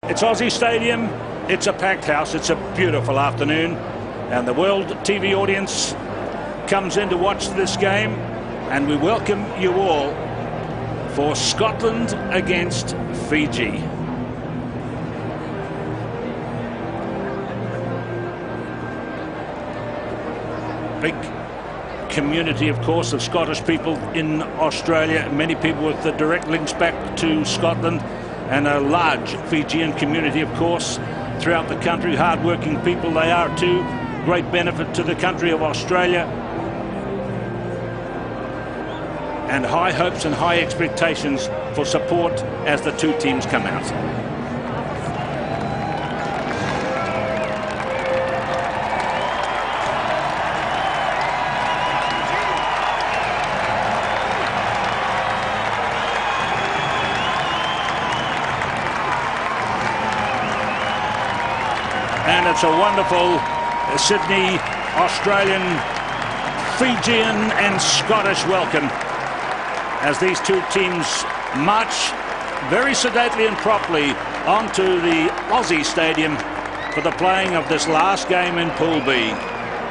It's Aussie Stadium, it's a packed house, it's a beautiful afternoon, and the world TV audience comes in to watch this game, and we welcome you all for Scotland against Fiji. Big community, of course, of Scottish people in Australia, many people with the direct links back to Scotland, and a large Fijian community, of course, throughout the country. Hard-working people they are too. Great benefit to the country of Australia. And high hopes and high expectations for support as the two teams come out. And it's a wonderful Sydney, Australian, Fijian and Scottish welcome as these two teams march very sedately and properly onto the Aussie Stadium for the playing of this last game in Pool B.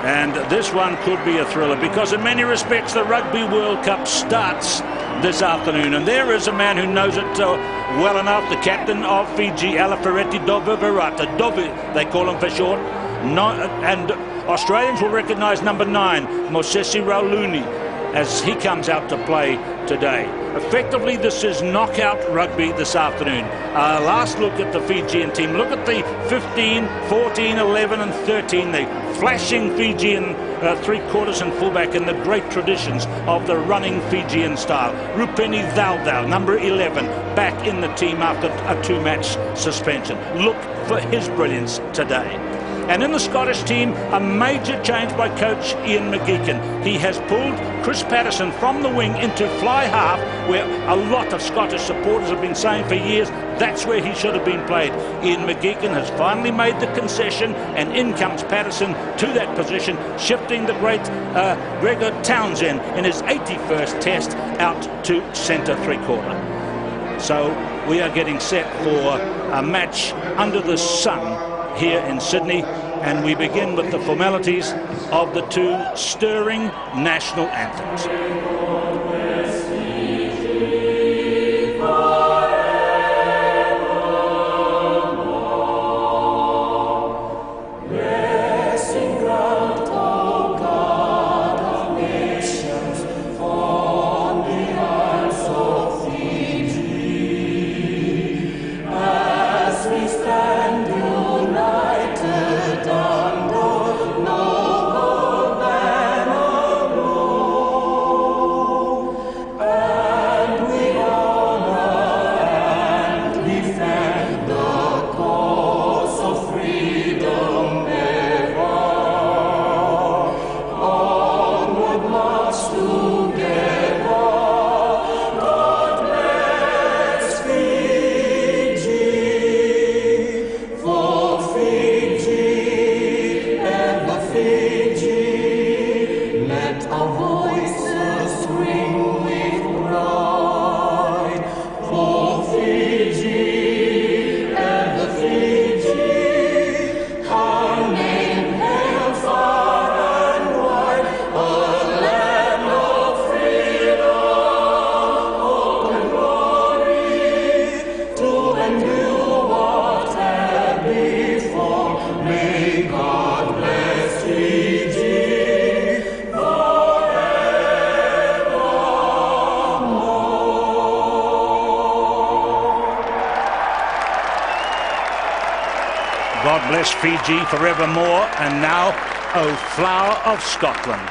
And this one could be a thriller because in many respects the Rugby World Cup starts this afternoon, and there is a man who knows it well enough, the captain of Fiji, Alaferetti Dovivarata. Dovi, they call him for short. And Australians will recognise number 9, Mosesi Rauluni, as he comes out to play today. Effectively, this is knockout rugby this afternoon. Last look at the Fijian team. Look at the 15, 14, 11 and 13. The flashing Fijian three-quarters and fullback in the great traditions of the running Fijian style. Rupeni Thaldau, number 11, back in the team after a 2-match suspension. Look for his brilliance today. And in the Scottish team, a major change by coach Ian McGeechan. He has pulled Chris Patterson from the wing into fly half, where a lot of Scottish supporters have been saying for years that's where he should have been played. Ian McGeechan has finally made the concession, and in comes Patterson to that position, shifting the great Gregor Townsend in his 81st test out to centre three-quarter. So we are getting set for a match under the sun here in Sydney, and we begin with the formalities of the two stirring national anthems. God bless Fiji forevermore, and now, O flower of Scotland.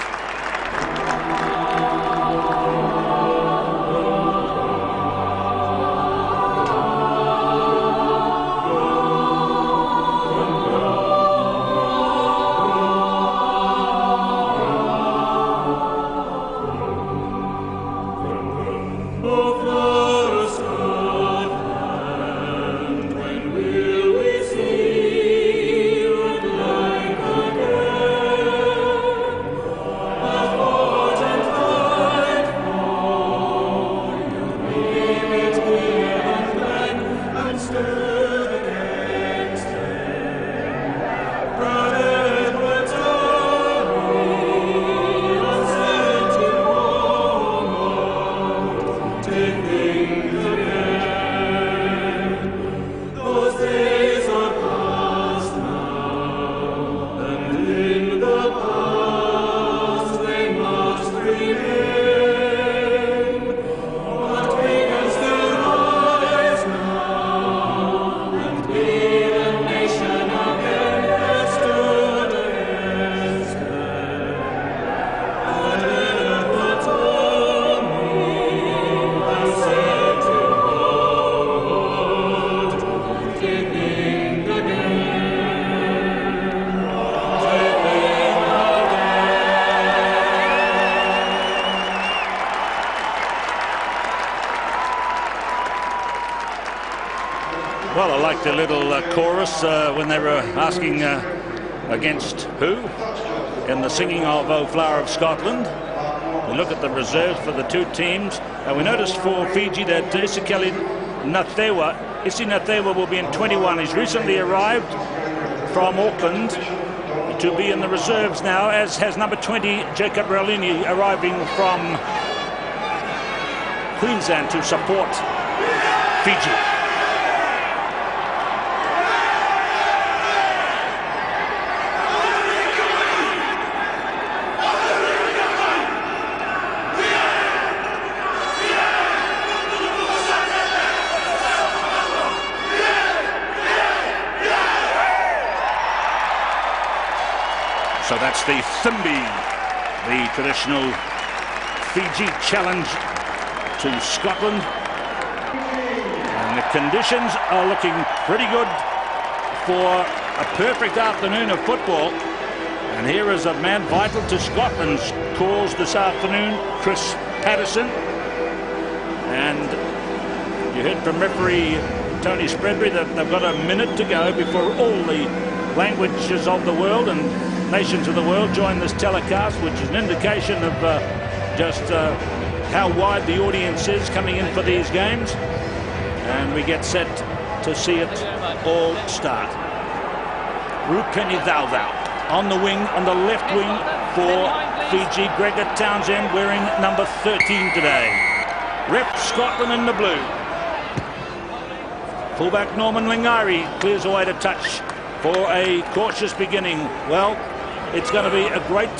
their little chorus when they were asking against who in the singing of O Flower of Scotland. We look at the reserves for the two teams. We noticed for Fiji that Isikeli Nathewa will be in 21. He's recently arrived from Auckland to be in the reserves now, as has number 20 Jacob Raulini, arriving from Queensland to support Fiji. So that's the Thimby, the traditional Fiji challenge to Scotland. And the conditions are looking pretty good for a perfect afternoon of football. And here is a man vital to Scotland's cause this afternoon, Chris Patterson. And you heard from referee Tony Spreadbury that they've got a minute to go before all the languages of the world and nations of the world join this telecast, which is an indication of just how wide the audience is coming in for these games. And we get set to see it all start. Rupeni Dhaudhau on the wing, on the left wing for Fiji. Gregor Townsend wearing number 13 today. Rep Scotland in the blue. Fullback Norman Lingairi clears away to touch for a cautious beginning. Well, it's going to be a great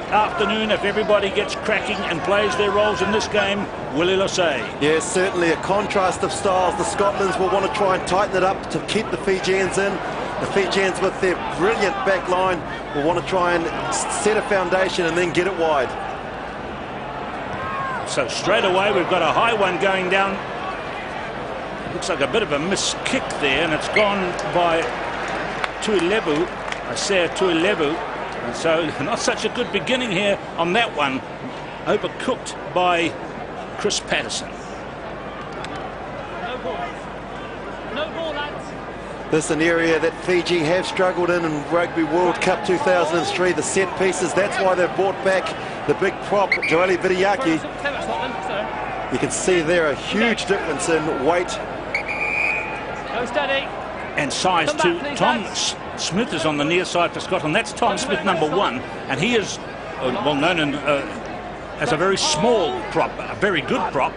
afternoon if everybody gets cracking and plays their roles in this game. Willie Lasay. Yes, certainly a contrast of styles. The Scotlands will want to try and tighten it up to keep the Fijians in. The Fijians, with their brilliant back line, will want to try and set a foundation and then get it wide. So straight away we've got a high one going down. Looks like a bit of a missed kick there, and it's gone by Tuilevu, Asea Tuilevu. And so not such a good beginning here on that one. Overcooked by Chris Patterson. No ball. No ball, lads. This is an area that Fiji have struggled in Rugby World Cup 2003, the set pieces. That's why they've brought back the big prop, Joeli Vidiaki. You can see there a huge difference in weight. Go steady. And size Come too. back, please, Tom lads. Smith is on the near side for Scotland. That's Tom Smith, number 1, and he is well known as a very small prop, a very good prop,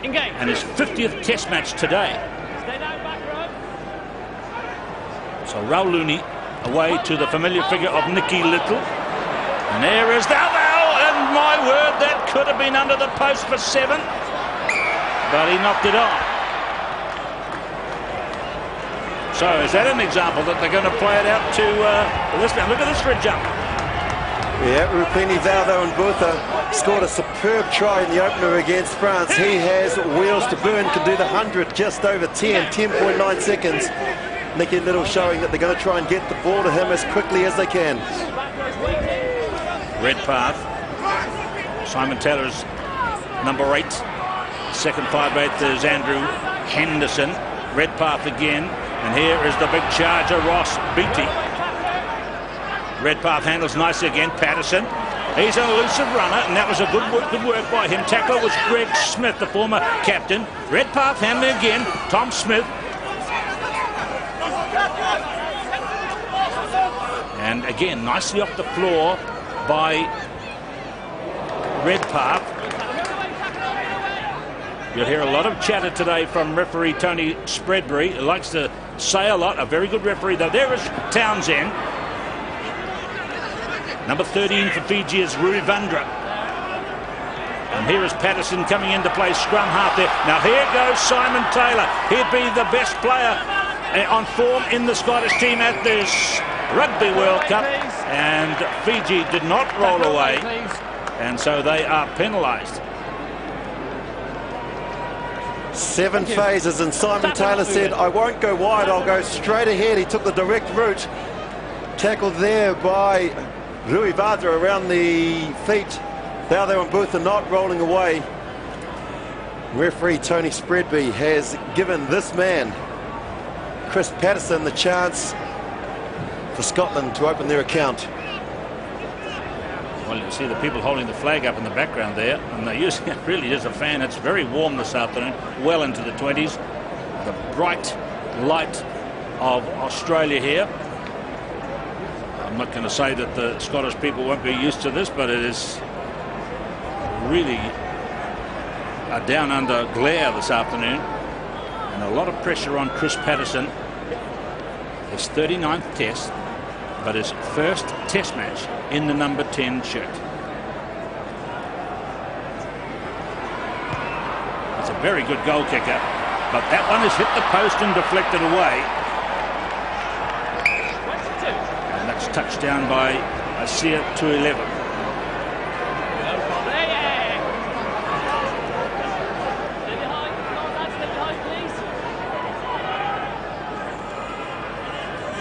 Engage. and his 50th Test match today. Stay down, back row. So Rauluni away to the familiar figure of Nicky Little, and there is Dhaudhau, and my word, that could have been under the post for 7, but he knocked it on. So is that an example that they're going to play it out to this man? Look at this for a jump. Yeah, Rupeni Dhaudhau and Botha scored a superb try in the opener against France. He has wheels to burn, can do the 100 just over 10.9 seconds. Nicky Little showing that they're going to try and get the ball to him as quickly as they can. Red path. Simon Taylor's number 8. Second 5'8" is Andrew Henderson. Red path again. And here is the big charger, Ross Beattie. Redpath handles nicely again, Patterson. He's an elusive runner, and that was a good work by him. Tackler was Greg Smith, the former captain. Redpath handling again, Tom Smith. And again, nicely off the floor by Redpath. You'll hear a lot of chatter today from referee Tony Spreadbury. He likes to say a lot. A very good referee, though. There is Townsend. Number 13 for Fiji is Ruivandra. And here is Patterson coming into play, scrum half there. Now here goes Simon Taylor. He'd be the best player on form in the Scottish team at this Rugby World Cup. And Fiji did not roll away. And so they are penalised. 7 phases, and Simon Taylor said, I won't go wide, I'll go straight ahead. He took the direct route. Tackled there by Ruivandra around the feet. Dhaudhau and Botha not rolling away. Referee Tony Spreadbury has given this man, Chris Patterson the chance for Scotland to open their account. Well, you see the people holding the flag up in the background there, and they're using it really as a fan. It's very warm this afternoon, well into the 20s. The bright light of Australia here. I'm not going to say that the Scottish people won't be used to this, but it is really a down under glare this afternoon, and a lot of pressure on Chris Patterson. His 39th test, but his first test match in the number 10 shirt. It's a very good goal kicker, but that one has hit the post and deflected away. And that's touched down by Asia to 11.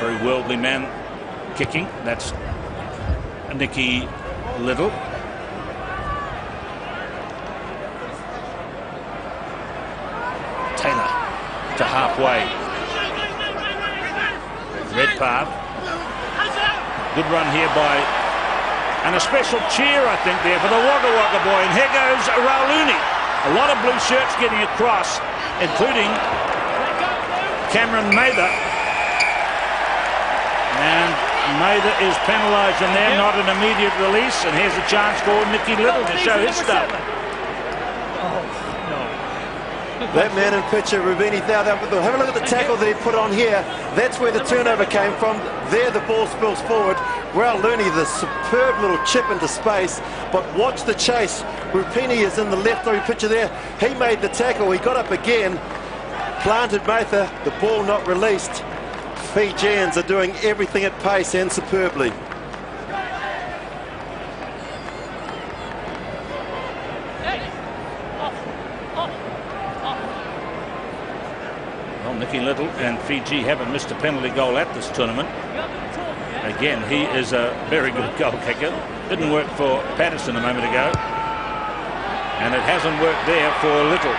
Very worldly man kicking. That's Nicky Little. Taylor to halfway. Red path. Good run here by, and a special cheer I think there for the Wagga Wagga boy, and here goes Rauluni. A lot of blue shirts getting across, including Cameron Mather. And Mather is penalised in there, not an immediate release, and here's a chance for Nicky Little to show his stuff. That man in picture, Rubini Thao, have a look at the tackle that he put on here. That's where the turnover came from. There the ball spills forward. Raul Looney, the superb little chip into space, but watch the chase. Rupini is in the left picture there. He made the tackle, he got up again, planted Mather, the ball not released. Fijians are doing everything at pace and superbly. Well, Nicky Little and Fiji haven't missed a penalty goal at this tournament. Again, he is a very good goal kicker. Didn't work for Patterson a moment ago, and it hasn't worked there for Little.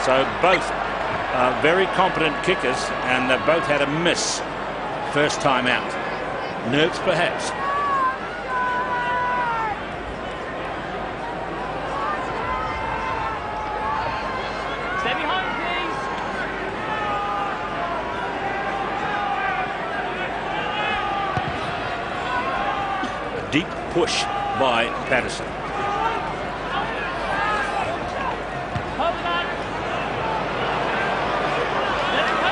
So both are very competent kickers, and they've both had a miss first time out. Nerves perhaps. Stay behind, please. A deep push by Patterson.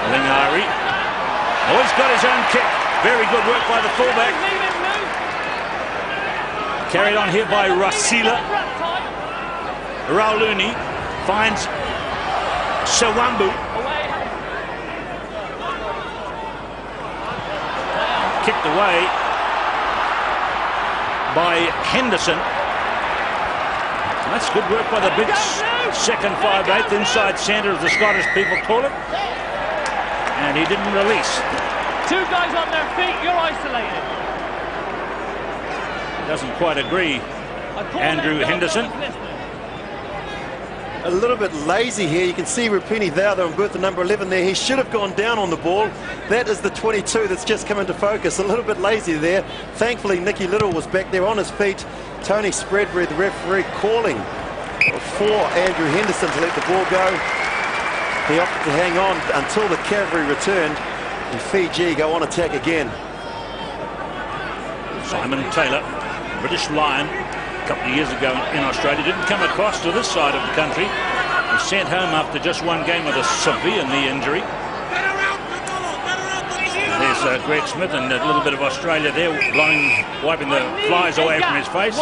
Lingari. Oh, he's got his own kick. Very good work by the fullback. Carried on here by Rasila. Rauluni finds Sawambu. Kicked away by Henderson. That's good work by the big second 5'8", inside centre, as the Scottish people call it. And he didn't release. Two guys on their feet, you're isolated. Doesn't quite agree, Andrew Henderson. A little bit lazy here. You can see Rupini Thao on berth number 11 there. He should have gone down on the ball. That is the 22 that's just come into focus. A little bit lazy there. Thankfully, Nicky Little was back there on his feet. Tony Spreadbury, the referee, calling for Andrew Henderson to let the ball go. He opted to hang on until the cavalry returned, and Fiji go on attack again. Simon Taylor, British Lion, a couple of years ago in Australia, didn't come across to this side of the country. He sent home after just one game with a severe knee injury. There's Greg Smith and a little bit of Australia there, wiping the flies away from his face.